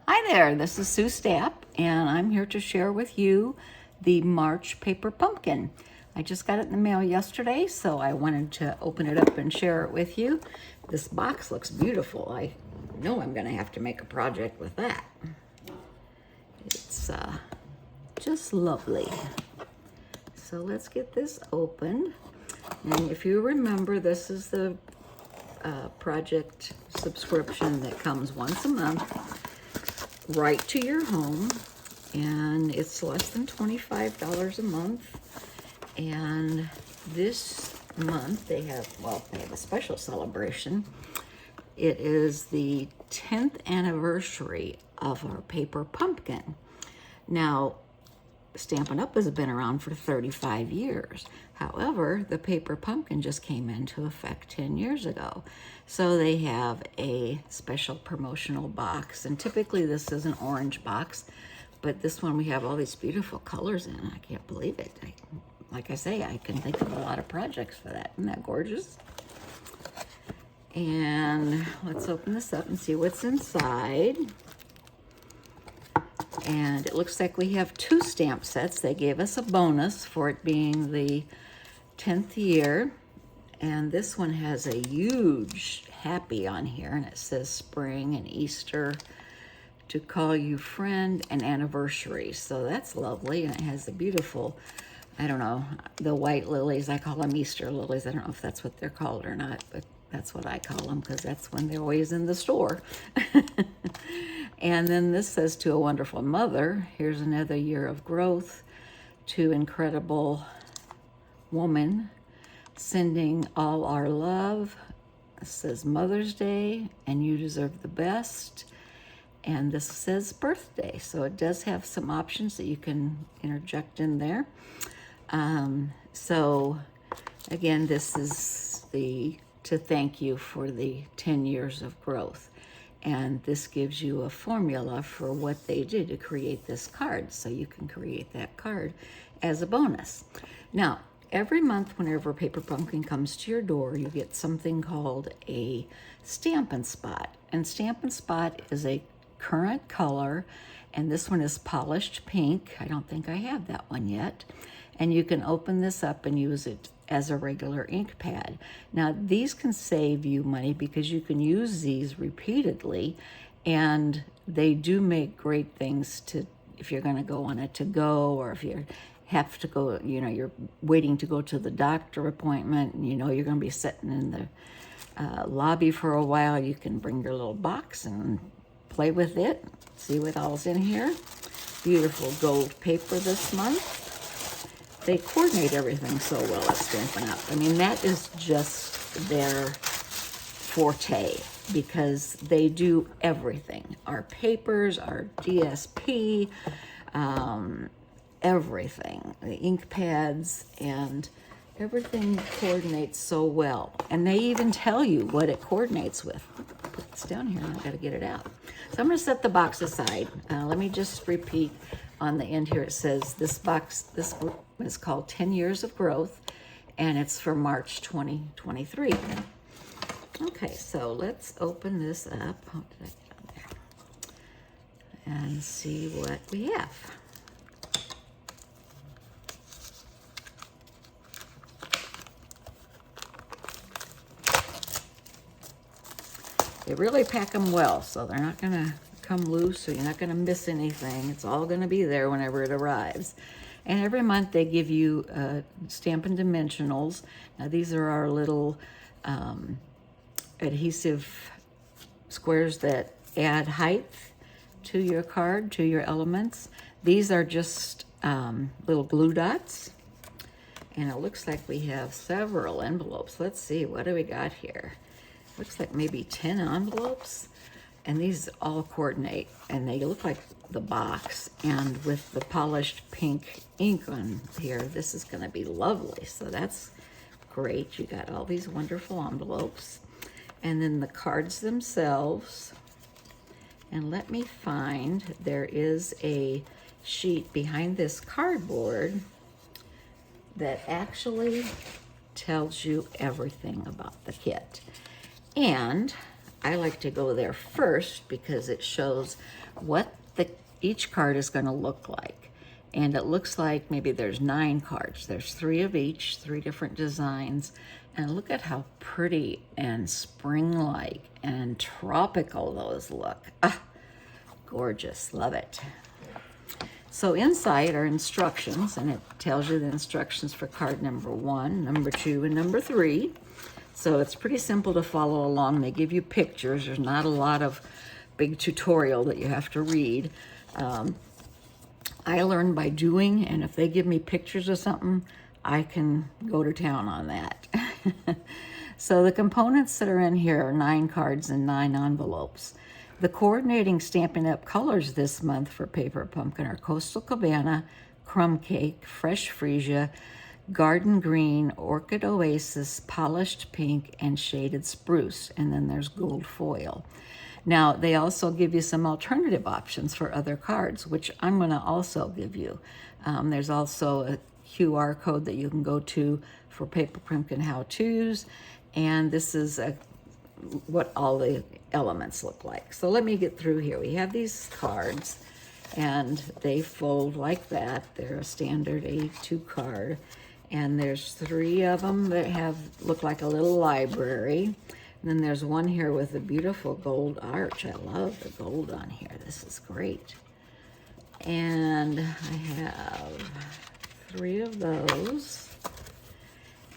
Hi there, this is Sue Stapp, and I'm here to share with you the March paper pumpkin. I just got it in the mail yesterday, so I wanted to open it up and share it with you. This box looks beautiful. I know I'm going to have to make a project with that. It's just lovely. So let's get this open. And if you remember, this is the project subscription that comes once a month right to your home, and it's less than $25 a month. And this month they have a special celebration. It is the 10th anniversary of our paper pumpkin. Now, Stampin' Up! Has been around for 35 years. However, the paper pumpkin just came into effect 10 years ago. So they have a special promotional box, and typically this is an orange box, but this one we have all these beautiful colors in. I can't believe it. Like I say, I can think of a lot of projects for that. Isn't that gorgeous? And let's open this up and see what's inside. And it looks like we have 2 stamp sets. They gave us a bonus for it being the 10th year. And this one has a huge happy on here, and it says spring and Easter, to call you friend, and anniversary. So that's lovely. And it has the beautiful, I don't know, the white lilies. I call them Easter lilies. I don't know if that's what they're called or not, but that's what I call them because that's when they're always in the store. And then this says, to a wonderful mother, here's another year of growth. To incredible woman, sending all our love. It says Mother's Day, and you deserve the best. And this says birthday. So it does have some options that you can interject in there. So again, this is to thank you for the 10 years of growth. And this gives you a formula for what they did to create this card. So you can create that card as a bonus. Now, every month, whenever Paper Pumpkin comes to your door, you get something called a Stampin' Spot. And Stampin' Spot is a current color, and this one is polished pink. I don't think I have that one yet. And you can open this up and use it as a regular ink pad. Now, these can save you money because you can use these repeatedly, and they do make great things to, if you're going to go on a to-go, or if you have to go, you're waiting to go to the doctor appointment, and you're going to be sitting in the lobby for a while. You can bring your little box and play with it, see what all's in here. Beautiful gold paper this month. They coordinate everything so well at Stampin' Up! I mean, that is just their forte, because they do everything. Our papers, our DSP, everything. The ink pads, and everything coordinates so well. And they even tell you what it coordinates with. Put this down here, I've got to get it out. So I'm going to set the box aside. Let me just repeat. On the end here, it says this is called 10 Years of Growth, and it's for March 2023. Okay, so let's open this up. How did I get on there? And see what we have. They really pack them well, so they're not going to come loose, so you're not going to miss anything. It's all going to be there whenever it arrives. And every month they give you Stampin' Dimensionals. Now these are our little adhesive squares that add height to your card, to your elements. These are just little glue dots. And it looks like we have several envelopes. Let's see, what do we got here? Looks like maybe 10 envelopes. And these all coordinate, and they look like the box. And with the polished pink ink on here, this is going to be lovely. So that's great. You got all these wonderful envelopes. And then the cards themselves. And let me find, there is a sheet behind this cardboard that actually tells you everything about the kit. And I like to go there first because it shows what each card is going to look like. And it looks like maybe there's 9 cards. There's 3 of each, 3 different designs. And look at how pretty and spring-like and tropical those look. Ah, gorgeous, love it. So inside are instructions, and it tells you the instructions for card number 1, number 2, and number 3. So it's pretty simple to follow along. They give you pictures. There's not a lot of big tutorial that you have to read. I learn by doing, and if they give me pictures of something, I can go to town on that. So the components that are in here are 9 cards and 9 envelopes. The coordinating Stampin' Up! Colors this month for Paper Pumpkin are Coastal Cabana, Crumb Cake, Fresh Freesia, Garden Green, Orchid Oasis, Polished Pink, and Shaded Spruce. And then there's gold foil. Now, they also give you some alternative options for other cards, which I'm going to also give you. There's also a QR code that you can go to for Paper Pumpkin how-tos, and this is what all the elements look like. So let me get through here. We have these cards, and they fold like that. They're a standard A2 card, and there's 3 of them that look like a little library. And then there's one here with a beautiful gold arch. I love the gold on here. This is great. And I have 3 of those.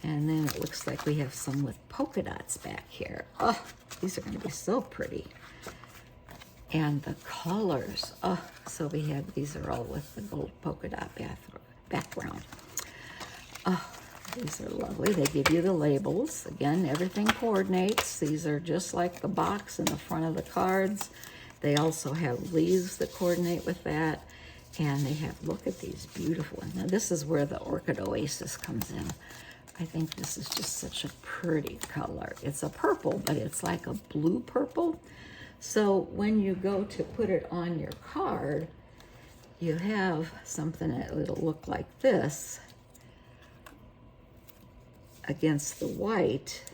And then it looks like we have some with polka dots back here. Oh, these are going to be so pretty. And the colors. Oh, so we have, these are all with the gold polka dot background. Oh, these are lovely. They give you the labels. Again, everything coordinates. These are just like the box in the front of the cards. They also have leaves that coordinate with that. And they have, look at these beautiful ones. Now this is where the Orchid Oasis comes in. I think this is just such a pretty color. It's a purple, but it's like a blue purple. So when you go to put it on your card, you have something that'll look like this against the white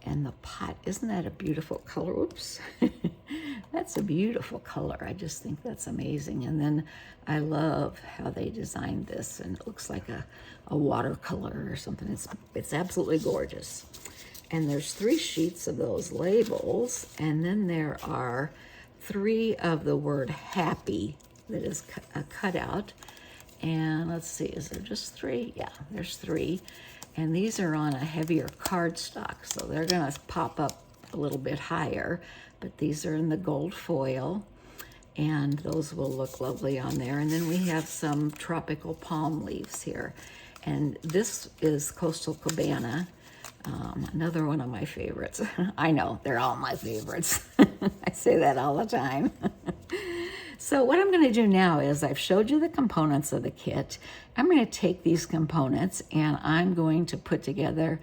and the pot. Isn't that a beautiful color? Oops. That's a beautiful color. I just think that's amazing. And then I love how they designed this, and it looks like a watercolor or something. It's absolutely gorgeous. And there's 3 sheets of those labels, and then there are 3 of the word happy that is a cutout. And let's see, is there just 3? Yeah, there's 3. And these are on a heavier cardstock, so they're gonna pop up a little bit higher, but these are in the gold foil, and those will look lovely on there. And then we have some tropical palm leaves here. And this is Coastal Cabana, another one of my favorites. I know, they're all my favorites. I say that all the time. So what I'm going to do now is I've showed you the components of the kit. I'm going to take these components and I'm going to put together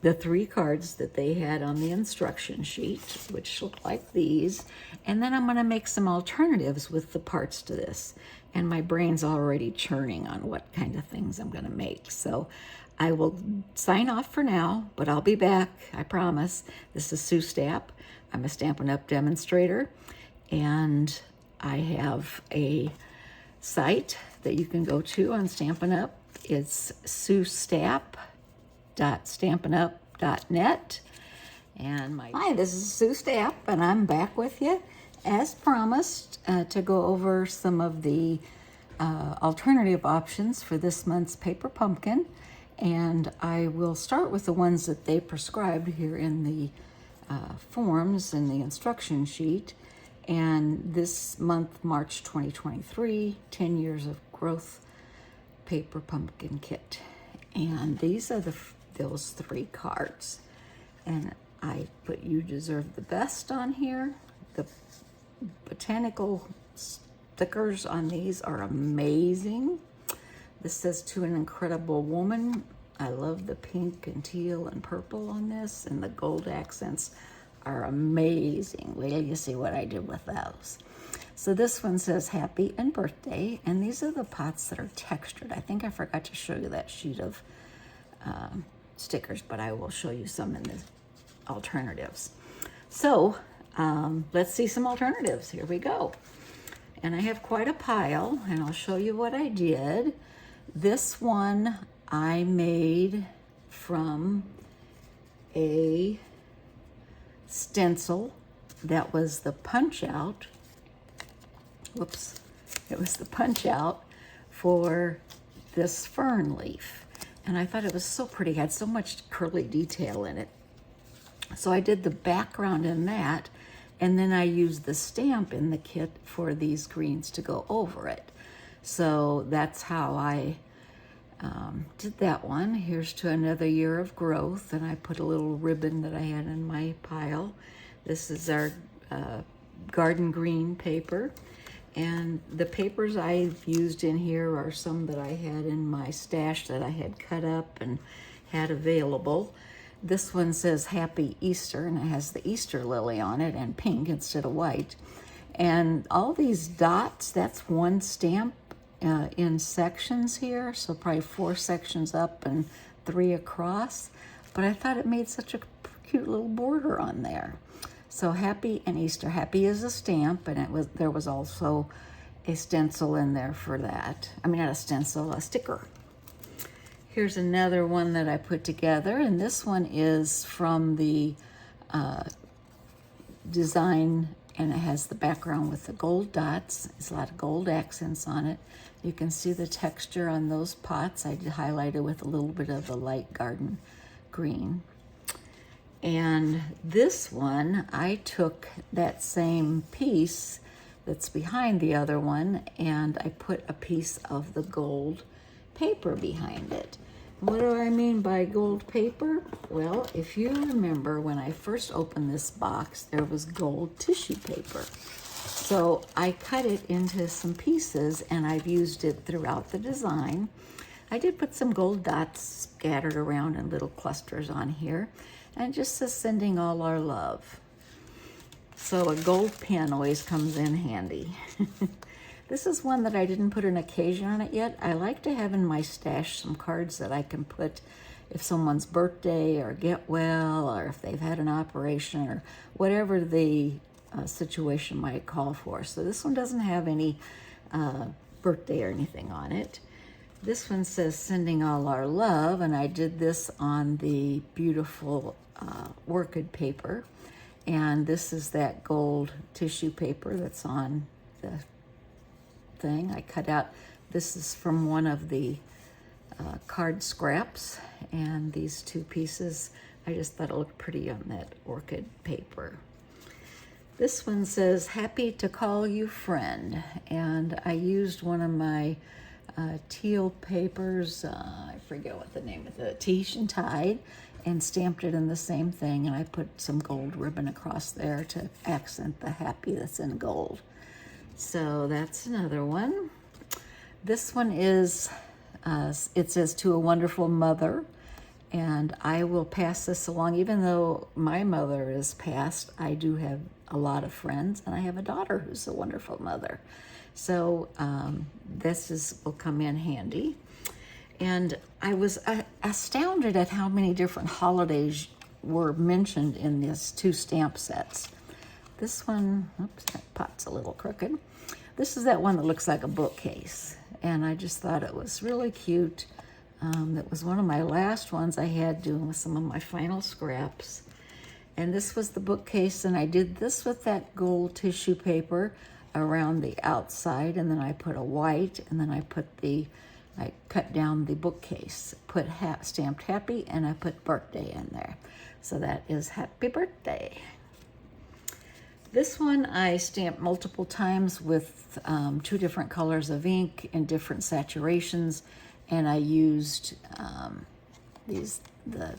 the 3 cards that they had on the instruction sheet, which look like these. And then I'm going to make some alternatives with the parts to this. And my brain's already churning on what kind of things I'm going to make. So I will sign off for now, but I'll be back, I promise. This is Sue Stapp. I'm a Stampin' Up! Demonstrator, and I have a site that you can go to on Stampin' Up! It's suestapp.stampinup.net. And hi, this is Sue Stapp, and I'm back with you, as promised, to go over some of the alternative options for this month's Paper Pumpkin. And I will start with the ones that they prescribed here in the forms and the instruction sheet. And this month, March 2023, 10 Years of Growth Paper Pumpkin Kit. And these are those 3 cards. And I put You Deserve the Best on here. The botanical stickers on these are amazing. This says To an Incredible Woman. I love the pink and teal and purple on this, and the gold accents are amazing. Wait till you see what I did with those. So this one says Happy and Birthday, and these are the pots that are textured. I think I forgot to show you that sheet of stickers, but I will show you some in the alternatives. So let's see some alternatives. Here we go. And I have quite a pile, and I'll show you what I did. This one I made from a stencil that was the punch out. Whoops. It was the punch out for this fern leaf. And I thought it was so pretty. It had so much curly detail in it. So I did the background in that, and then I used the stamp in the kit for these greens to go over it. So that's how I did that one. Here's to another year of growth, and I put a little ribbon that I had in my pile. This is our garden green paper. And the papers I've used in here are some that I had in my stash that I had cut up and had available. This one says Happy Easter, and it has the Easter lily on it and pink instead of white. And all these dots, that's one stamp in sections here, so probably 4 sections up and 3 across. But I thought it made such a cute little border on there. So Happy and Easter. Happy is a stamp, and there was also a stencil in there for that. I mean, not a stencil, a sticker. Here's another one that I put together, and this one is from the design, and it has the background with the gold dots. There's a lot of gold accents on it. You can see the texture on those pots. I highlighted with a little bit of a light garden green. And this one, I took that same piece that's behind the other one, and I put a piece of the gold paper behind it. What do I mean by gold paper? Well, if you remember when I first opened this box, there was gold tissue paper. So I cut it into some pieces, and I've used it throughout the design. I did put some gold dots scattered around in little clusters on here. And it just says sending all our love. So a gold pen always comes in handy. This is one that I didn't put an occasion on it yet. I like to have in my stash some cards that I can put if someone's birthday or get well, or if they've had an operation, or whatever the situation might call for. So this one doesn't have any birthday or anything on it. This one says sending all our love, and I did this on the beautiful orchid paper. And this is that gold tissue paper that's on the thing. I cut out, this is from one of the card scraps, and these 2 pieces, I just thought it looked pretty on that orchid paper. This one says happy to call you friend, and I used one of my teal papers, I forget what the name of it, Tiche and Tide, and stamped it in the same thing, and I put some gold ribbon across there to accent the happy that's in gold. So that's another one. This one is, it says to a wonderful mother, and I will pass this along. Even though my mother is passed, I do have a lot of friends, and I have a daughter who's a wonderful mother. So this will come in handy. And I was astounded at how many different holidays were mentioned in these 2 stamp sets. This one, oops, that pot's a little crooked. This is that one that looks like a bookcase. And I just thought it was really cute. It was one of my last ones I had doing with some of my final scraps. And this was the bookcase, and I did this with that gold tissue paper around the outside, and then I put a white, and then I cut down the bookcase, put stamped happy, and I put birthday in there. So that is happy birthday. This one I stamped multiple times with 2 different colors of ink in different saturations, and I used the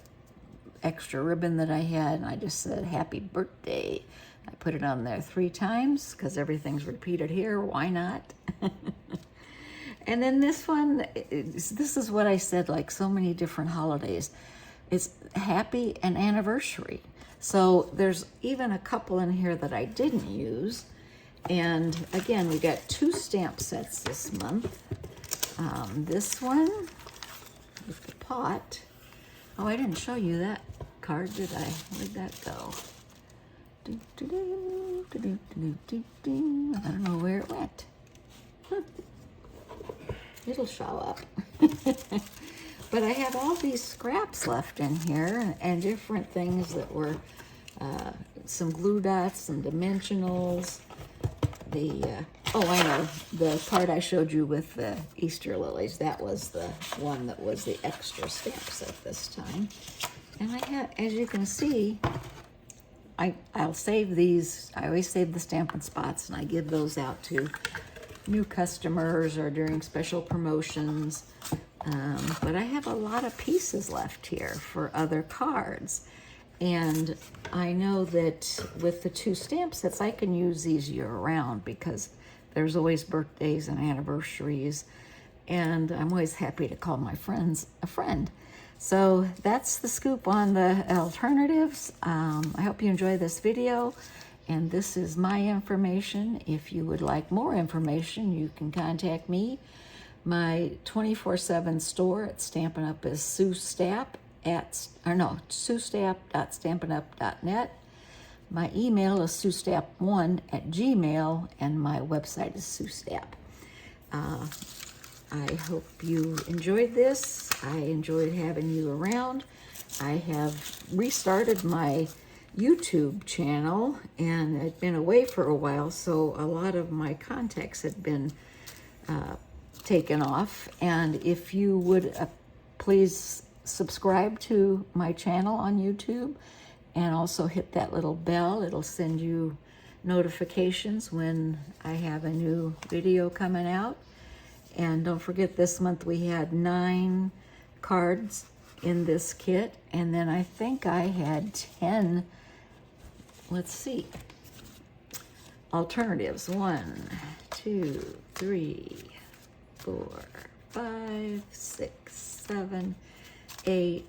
extra ribbon that I had, and I just said happy birthday. I put it on there 3 times because everything's repeated here. Why not? And then this one, this is what I said, like so many different holidays. It's happy and anniversary. So there's even a couple in here that I didn't use. And again, we got 2 stamp sets this month. This one with the pot. Oh, I didn't show you that card, did I? Where'd that go? don't know where it went. It'll show up. But I have all these scraps left in here and different things that were some glue dots, some dimensionals. Oh, I know, the card I showed you with the Easter lilies, that was the one that was the extra stamps at this time. And I have, as you can see, I'll save these. I always save the Stampin' Spots, and I give those out to new customers or during special promotions. But I have a lot of pieces left here for other cards. And I know that with the 2 stamp sets, I can use these year-round because there's always birthdays and anniversaries. And I'm always happy to call my friends a friend. So that's the scoop on the alternatives. I hope you enjoy this video. And this is my information. If you would like more information, you can contact me. My 24/7 store at Stampin' Up is SueStapp.stampinup.net. My email is SueStapp1@gmail, and my website is SueStapp. I hope you enjoyed this. I enjoyed having you around. I have restarted my YouTube channel, and I'd been away for a while, so a lot of my contacts had been taken off. And if you would please subscribe to my channel on YouTube and also hit that little bell. It'll send you notifications when I have a new video coming out. And don't forget, this month we had 9 cards in this kit, and then I think I had 10, let's see, alternatives. 1, 2, 3, 4, 5, 6, 7, 8,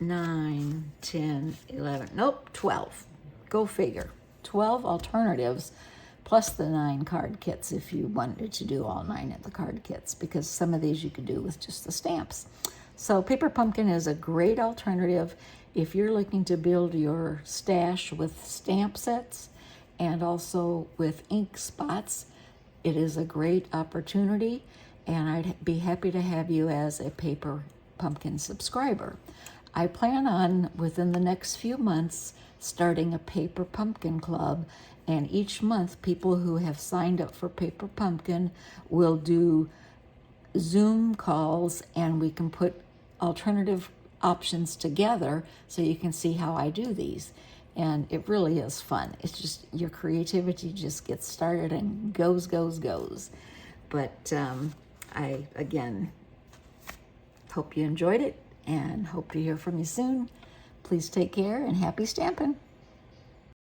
9, 10, 11, nope, 12. Go figure. 12 alternatives plus the 9 card kits if you wanted to do all 9 of the card kits, because some of these you could do with just the stamps. So Paper Pumpkin is a great alternative if you're looking to build your stash with stamp sets and also with ink spots. It is a great opportunity, and I'd be happy to have you as a Paper Pumpkin subscriber. I plan on, within the next few months, starting a Paper Pumpkin Club, and each month people who have signed up for Paper Pumpkin will do Zoom calls, and we can put alternative options together so you can see how I do these. And it really is fun. It's just, your creativity just gets started and goes. But I, again, hope you enjoyed it and hope to hear from you soon. Please take care and happy stamping.